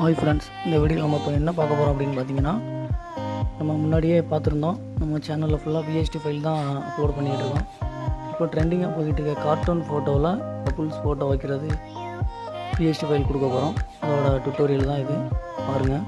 Hi friends, இந்த வீடியோவில் நம்ம இப்போ என்ன பார்க்க போகிறோம் அப்படின்னு பார்த்தீங்கன்னா, நம்ம முன்னாடியே பார்த்துருந்தோம். நம்ம சேனலில் ஃபுல்லாக பிஎஸ்டி ஃபைல் தான் அப்லோட் பண்ணிகிட்டு இருக்கோம். இப்போ ட்ரெண்டிங்காக போய்கிட்டு இருக்க கார்ட்டூன் ஃபோட்டோவில் கப்புள்ஸ் ஃபோட்டோ வைக்கிறது பிஎஸ்டி ஃபைல் கொடுக்க போகிறோம். அதோட டுட்டோரியல் தான் இது, பாருங்கள்.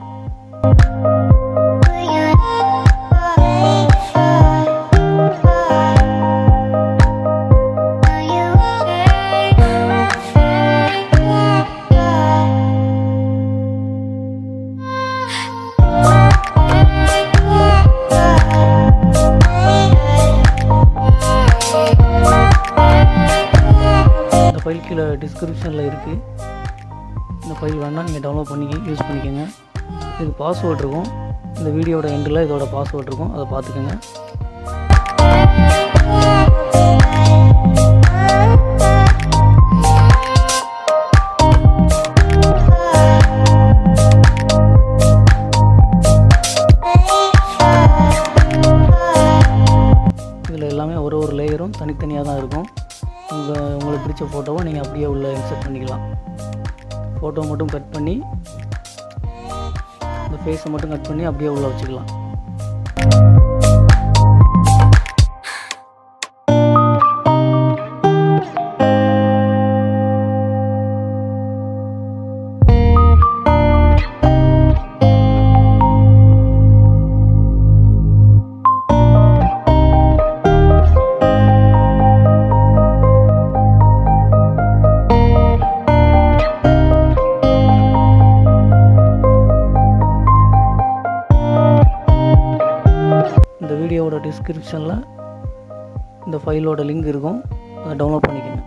ஃபைல் கீழே டிஸ்கிரிப்ஷனில் இருக்குது. இந்த ஃபைல் வேணால் நீங்கள் டவுன்லோட் பண்ணி யூஸ் பண்ணிக்கோங்க. இது பாஸ்வேர்ட் இருக்கும். இந்த வீடியோட எண்டில் இதோட பாஸ்வேர்ட் இருக்கும், அதை பார்த்துக்கோங்க. இதில் எல்லாமே ஒரு லேயரும் தனித்தனியாக தான் இருக்கும். உங்களுக்கு பிடிச்ச ஃபோட்டோவை நீங்கள் அப்படியே உள்ளே இன்சர்ட் பண்ணிக்கலாம். ஃபோட்டோ மட்டும் கட் பண்ணி, இந்த ஃபேஸை மட்டும் கட் பண்ணி அப்படியே உள்ளே வச்சுக்கலாம். இந்த வீடியோவோட டிஸ்கிரிப்ஷனில் இந்த ஃபைலோட லிங்க் இருக்கும், அதை டவுன்லோட் பண்ணிக்கோங்க.